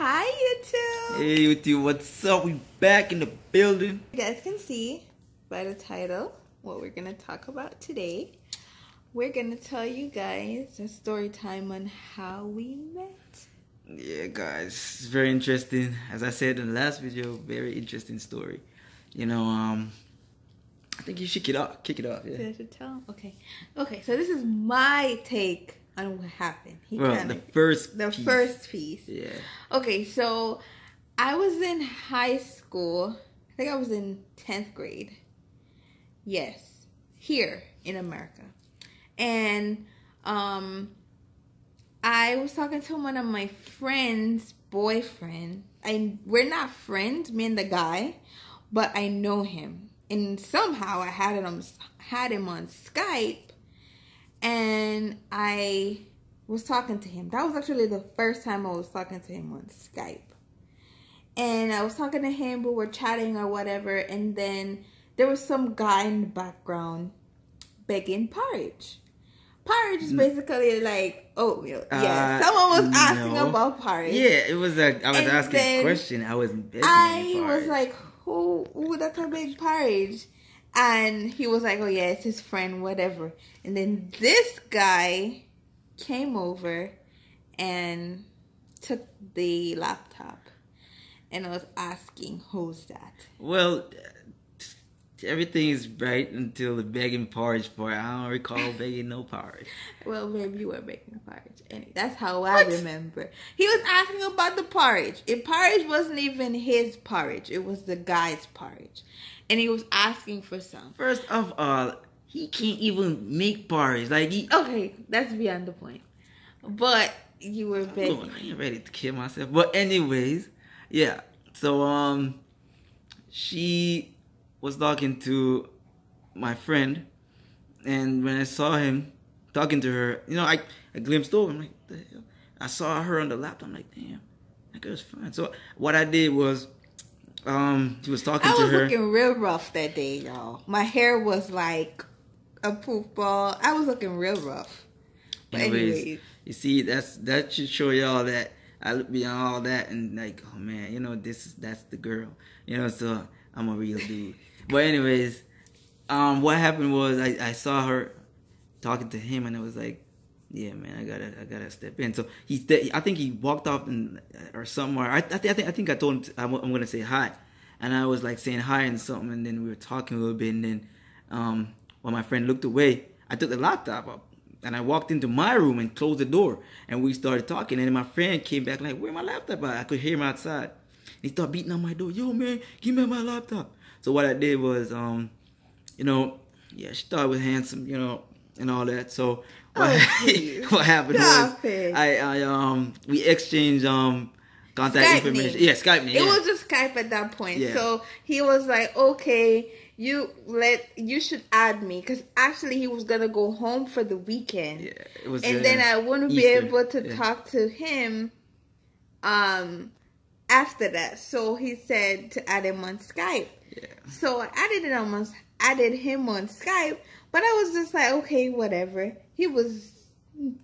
Hi, YouTube. Hey, YouTube, what's up? We back in the building. You guys can see by the title what we're gonna talk about today. We're gonna tell you guys a story time on how we met. Yeah, guys, it's very interesting. As I said in the last video, very interesting story. You know, I think you should kick it off. Yeah. I should tell. Okay. So this is my take on what happened. The first piece. Yeah. Okay, so I was in high school. I think I was in 10th grade. Yes, here in America. And I was talking to one of my friend's boyfriend. We're not friends, me and the guy, but I know him. And somehow I had him on Skype, and I was talking to him. That was actually the first time I was talking to him on Skype. And I was talking to him, we were chatting or whatever, and then there was some guy in the background begging porridge. Porridge is basically like oatmeal. Yeah, someone was asking about porridge. Yeah, it was I was asking a question. I was begging porridge. Was like, who that can make porridge? And he was like, oh yeah, it's his friend, whatever. And then this guy came over and took the laptop and I was asking, who's that? Well, everything is right until the begging porridge part. I don't recall begging no porridge. Well, maybe you were begging porridge. Anyway, that's how I remember. He was asking about the porridge. And porridge wasn't even his porridge. It was the guy's porridge. And he was asking for some. First of all, he can't even make porridge. Okay, that's beyond the point. But you were begging. I ain't ready to kill myself. But anyways, yeah. So, she was talking to my friend, and when I saw him talking to her, you know, I glimpsed over. I'm like, what the hell? I saw her on the laptop. I'm like, damn, that girl's fine. So what I did was, he was talking to her. I was looking real rough that day, y'all. My hair was like a poof ball. I was looking real rough. But anyways, you see, that should show y'all that I look beyond all that and like, oh man, you know, that's the girl, you know. So I'm a real dude. But anyways, what happened was I saw her talking to him, and it was like, yeah, man, I gotta step in. So I think he walked off or somewhere. I think I told him I'm gonna say hi, and I was like saying hi and something, and then we were talking a little bit, and then when my friend looked away, I took the laptop up and I walked into my room and closed the door, and we started talking, and then my friend came back like, where my laptop at? I could hear him outside. He started beating on my door. Yo, man, give me my laptop. So what I did was, you know, yeah, she thought I was handsome, you know, and all that. So what happened was we exchanged contact Skype information. name. Yeah, Skype name. It was just Skype at that point. Yeah. So he was like, okay, you should add me, because actually he was gonna go home for the weekend. Yeah, it was. And then I wouldn't be able to talk to him after that. So he said to add him on Skype. Yeah. So I added him on Skype, but I was just like, okay, whatever. He was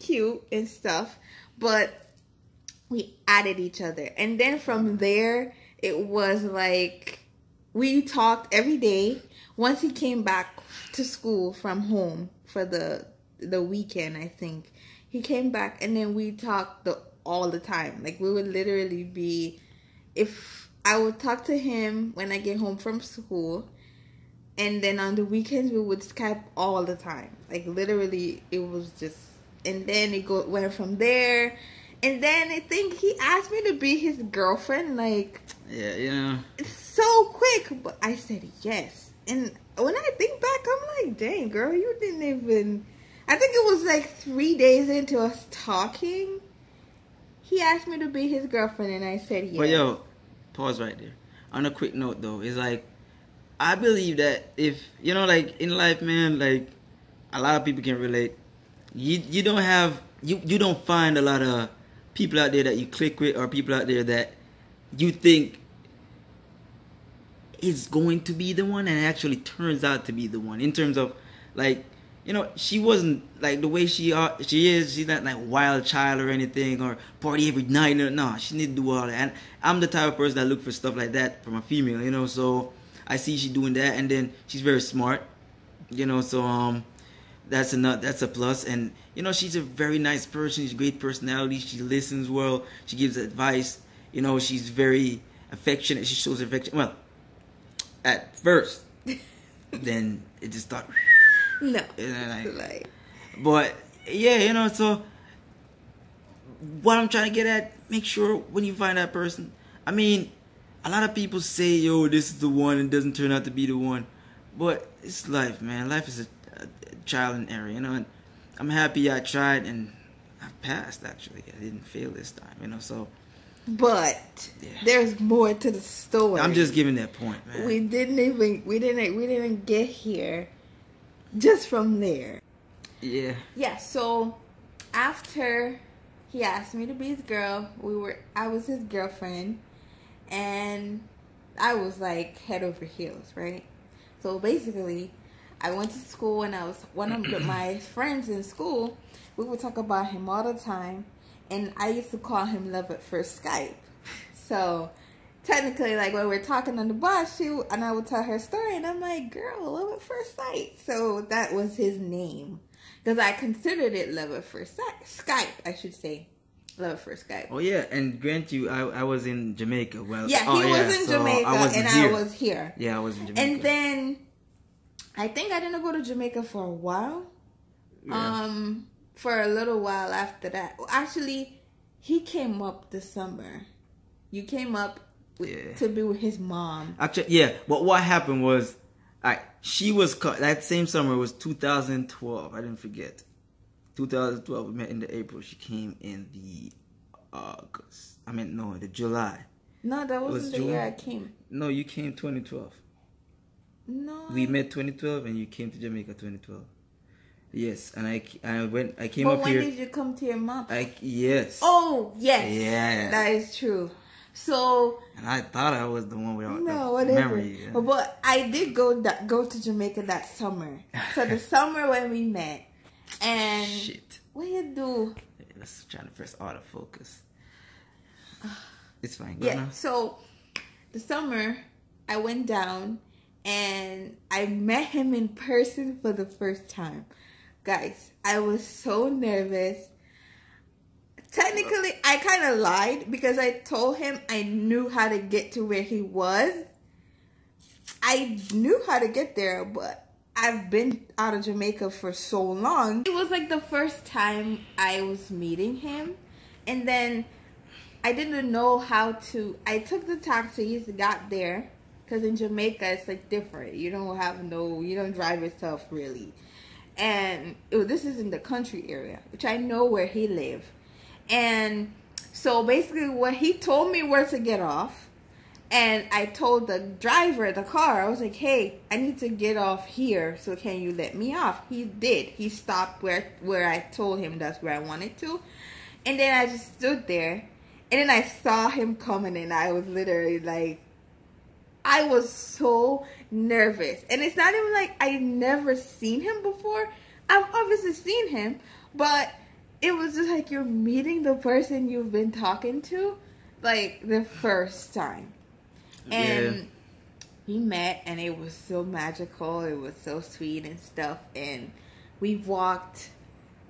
cute and stuff, but we added each other. And then from there, it was like we talked every day. Once he came back to school from home for the weekend, I think, he came back, and then we talked all the time. Like, we would literally be, if I would talk to him when I get home from school, and then on the weekends we would Skype all the time. Like, literally, it was just, and then it went from there. And then I think he asked me to be his girlfriend. Like, yeah, you know, it's so quick. But I said yes. And when I think back, I'm like, dang, girl, you didn't even, I think it was like 3 days into us talking, he asked me to be his girlfriend, and I said yes. But yo, pause right there. On a quick note though, it's like, I believe that if, you know, like in life, man, like a lot of people can relate. You don't have, you don't find a lot of people out there that you click with, or people out there that you think is going to be the one, and it actually turns out to be the one. In terms of like, she wasn't like the way she is. She's not like wild child or anything, or party every night. No, she need to do all that. And I'm the type of person that look for stuff like that from a female. So I see she doing that, and then she's very smart. So that's a plus. And she's a very nice person. She's a great personality. She listens well. She gives advice. She's very affectionate. She shows affection. Well, at first, then it just started. No. But yeah, so what I'm trying to get at, make sure when you find that person. I mean, a lot of people say, yo, this is the one, and doesn't turn out to be the one. But it's life, man. Life is a trial and error, and I'm happy I tried and I passed. Actually, I didn't fail this time, so. But there's more to the story. I'm just giving that point, man. We didn't get here just from there. Yeah. Yeah. So after he asked me to be his girl, I was his girlfriend, and I was like head over heels, right? So basically, I went to school, and I was one of my friends in school. We would talk about him all the time. And I used to call him Love at First Skype. So, technically, like, when we're talking on the bus, and I would tell her story, and I'm like, girl, Love at First Sight. So, that was his name. Because I considered it Love at First Skype, I should say. Love at First Skype. Oh, yeah, and grant you, I was in Jamaica. Well, yeah, he was in Jamaica, I was here. Yeah, I was in Jamaica. And then, I think I didn't go to Jamaica for a while. Yeah. For a little while after that. Actually, he came up this summer. You came up to be with his mom. Actually, yeah. But what happened was, she was that same summer was 2012. I didn't forget. 2012. We met in the April. She came in the August. The July. No, that wasn't the year I came. No, you came 2012. No. We met 2012, and you came to Jamaica 2012. Yes, and I came up here. But when did you come to your mom? Yes. Oh, yes. Yeah. That is true. So. And I thought I was the one without whatever. memory. Yeah. But I did go to Jamaica that summer. So the summer when we met. And. Shit. What you do? Let's try to press autofocus. It's fine. Go now. So the summer I went down and I met him in person for the first time. Guys, I was so nervous. Technically, I kind of lied because I told him I knew how to get to where he was. I knew how to get there, but I've been out of Jamaica for so long. It was like the first time I was meeting him. And then I didn't know how to... I took the taxis, got there. Because in Jamaica, it's like different. You don't drive yourself really. And this is in the country area, which I know where he lived. And so basically what he told me where to get off. And I told the driver of the car, I was like, hey, I need to get off here. So can you let me off? He did. He stopped where I told him that's where I wanted to. And then I just stood there. And then I saw him coming and I was literally like, I was so nervous. And it's not even like I never seen him before. I've obviously seen him, but it was just like you're meeting the person you've been talking to, like the first time. And we met and it was so magical. It was so sweet and stuff. And we walked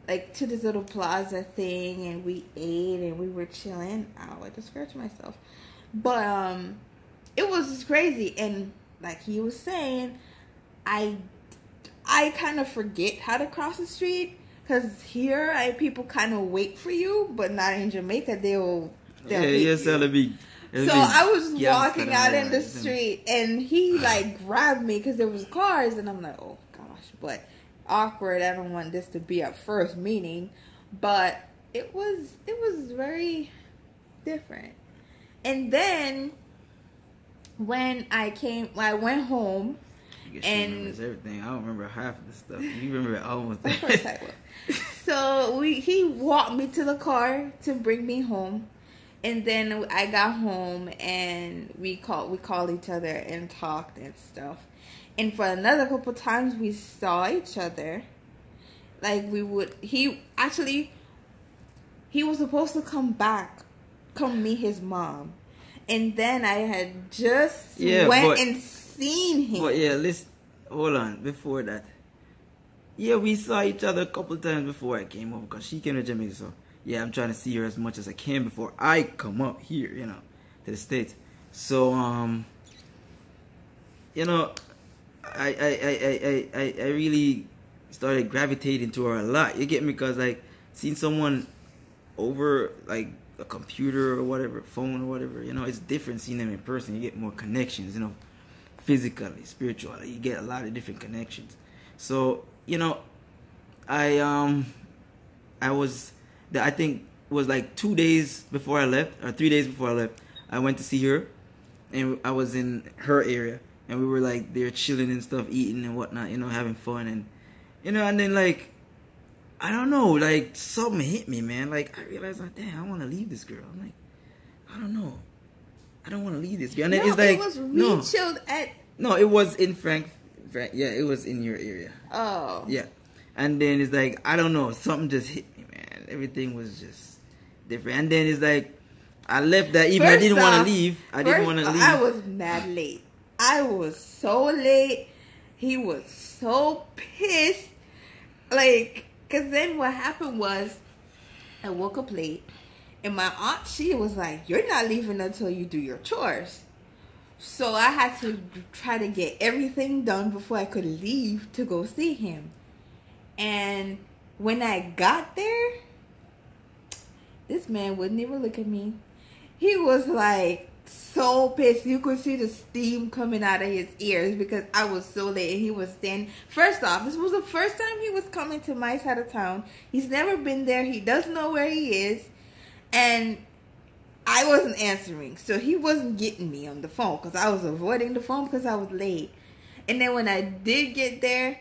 like to this little plaza thing and we ate and we were chilling. Ow, I just scratched myself. But, it was just crazy. And like he was saying, I kind of forget how to cross the street. Because here, people kind of wait for you. But not in Jamaica. They'll So I was walking out in the street. And he like grabbed me because there was cars. And I'm like, oh gosh. But awkward. I don't want this to be our first meeting. But it was very different. And then... when I went home, and everything. I don't remember half of the stuff. You remember almost. Of course I will. So he walked me to the car to bring me home, and then I got home and we called each other and talked and stuff. And for another couple times we saw each other, like he was supposed to come meet his mom. And then I had just went and seen him. But yeah, hold on, before that. Yeah, we saw each other a couple times before I came over, because she came to Jamaica, so yeah, I'm trying to see her as much as I can before I come up here, you know, to the States. So, you know, I really started gravitating to her a lot. You get me? Because, like, seeing someone over, like, a computer or whatever, phone or whatever, you know, it's different seeing them in person. You get more connections, you know, physically, spiritually. You get a lot of different connections. So, you know, I think it was like 2 days before I left, or 3 days before I left, I went to see her, and I was in her area, and we were like there chilling and stuff, eating and whatnot, you know, having fun, and you know, and then like, I don't know, like something hit me, man. Like I realized, like, damn, I want to leave this girl. I'm like, I don't know, I don't want to leave this girl. And then it's like, chilled at. No, it was in Frank. Yeah, it was in your area. Oh. Yeah, and then it's like, I don't know, something just hit me, man. Everything was just different. And then it's like, I left that evening. I didn't want to leave. I was mad late. I was so late. He was so pissed. Like, because then what happened was, I woke up late, and my aunt, she was like, you're not leaving until you do your chores. So I had to try to get everything done before I could leave to go see him. And when I got there, this man wouldn't even look at me. He was like so pissed. You could see the steam coming out of his ears because I was so late. And he was standing. First off, this was the first time he was coming to my side of town. He's never been there. He doesn't know where he is. And I wasn't answering. So he wasn't getting me on the phone because I was avoiding the phone because I was late. And then when I did get there,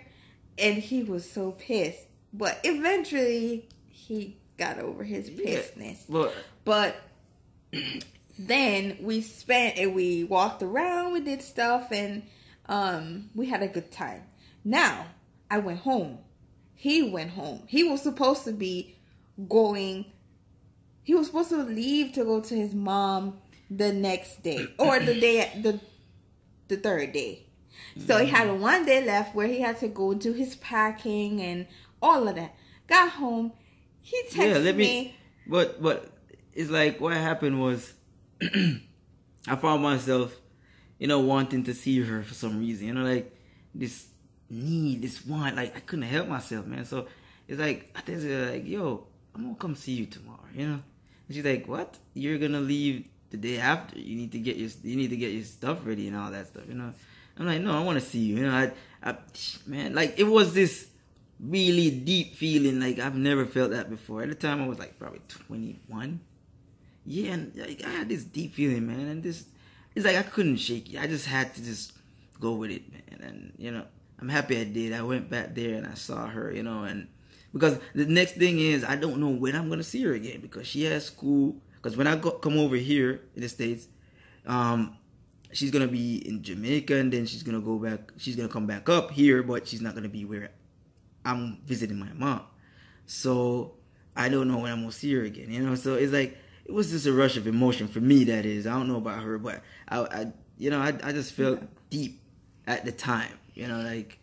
and he was so pissed. But eventually, he got over his pissedness. Yeah, but then we walked around, we did stuff, and we had a good time. Now, I went home. He went home. He was supposed to leave to go to his mom the next day, or the third day. So he had 1 day left where he had to go do his packing and all of that. Got home. He texted me. But it's like, what happened was, I found myself, you know, wanting to see her for some reason. You know, like, this need, this want. Like, I couldn't help myself, man. So it's like, I think it's like, yo, I'm going to come see you tomorrow, you know? And she's like, what? You're going to leave the day after. You need to get your stuff ready and all that stuff, you know? I'm like, no, I want to see you. You know, man, like, it was this really deep feeling. Like, I've never felt that before. At the time, I was like probably 21. Yeah, and like, I had this deep feeling, man. And it's like I couldn't shake it. I just had to just go with it, man. And, you know, I'm happy I did. I went back there and I saw her, you know. And because the next thing is, I don't know when I'm going to see her again because she has school. Because when I come over here in the States, she's going to be in Jamaica, and then she's going to go back. She's going to come back up here, but she's not going to be where I'm visiting my mom. So I don't know when I'm going to see her again, you know? So it's like, it was just a rush of emotion for me, that is. I don't know about her, but I just felt deep at the time, you know, like,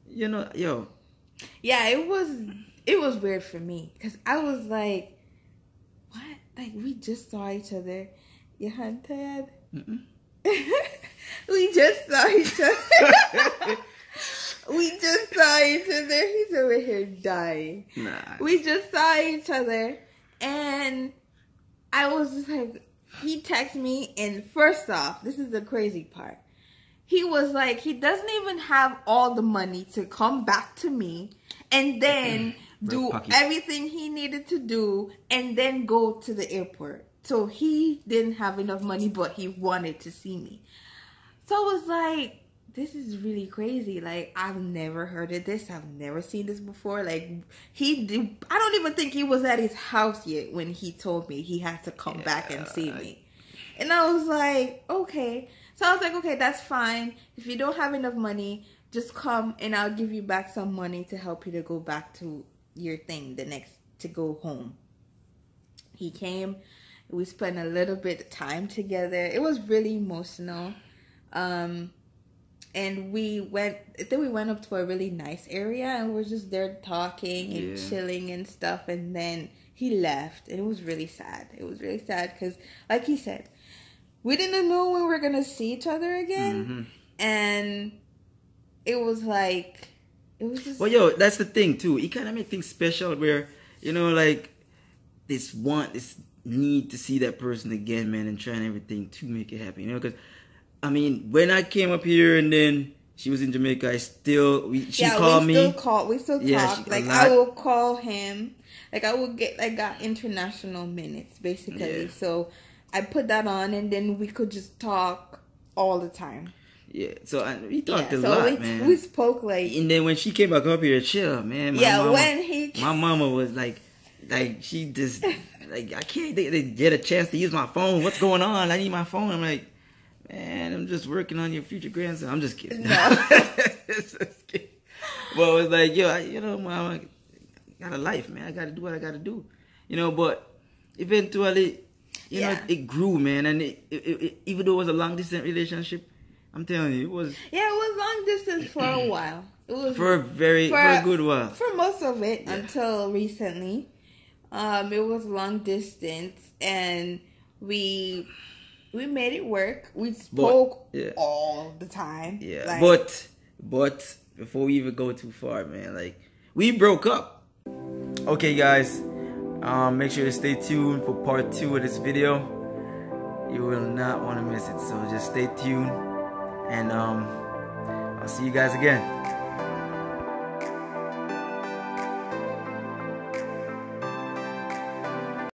you know, yo. Yeah, it was weird for me because I was like, what? Like, we just saw each other. You had Ted? Mm-mm. We just saw each other. He's over here dying. Nah. We just saw each other, and I was just like, he texted me, and first off, this is the crazy part. He was like, he doesn't even have all the money to come back to me and then do everything he needed to do and then go to the airport. So he didn't have enough money, but he wanted to see me. So I was like, this is really crazy. Like, I've never heard of this. I've never seen this before. Like, I don't even think he was at his house yet when he told me he had to come back and see me. And I was like, okay. So I was like, okay, that's fine. If you don't have enough money, just come and I'll give you back some money to help you to go back to your thing to go home. He came. We spent a little bit of time together. It was really emotional. And I think we went up to a really nice area and we were just there talking and chilling and stuff. And then he left, and it was really sad. It was really sad because, like he said, we didn't know when we were going to see each other again. And it was like, it was just... Well, yo, that's the thing, too. He kind of made things special where, you know, like, this need to see that person again, man, and trying everything to make it happen, you know, because, I mean, when I came up here and then she was in Jamaica, she called me. We still talk. Like, I will call him. Like, I got international minutes, basically. Yeah. So, I put that on, and then we could just talk all the time. Yeah, so we talked a lot, man. We spoke, like... And then when she came back up here, chill, man. My mama was like, she just... Like, I can't get a chance to use my phone. What's going on? I need my phone. I'm like, man, I'm just working on your future grandson. I'm just kidding. No. Just kidding. Well, it was like, yo, Mom, I got a life, man. I got to do what I got to do. You know, but eventually, you know, it grew, man. And it even though it was a long-distance relationship, I'm telling you, it was... Yeah, it was long distance for a while. It was for a good while. For most of it, until recently. It was long distance, and we made it work. We spoke all the time. Yeah, like, but before we even go too far, man, like, we broke up. Okay, guys, make sure to stay tuned for part 2 of this video. You will not want to miss it, so just stay tuned, and I'll see you guys again.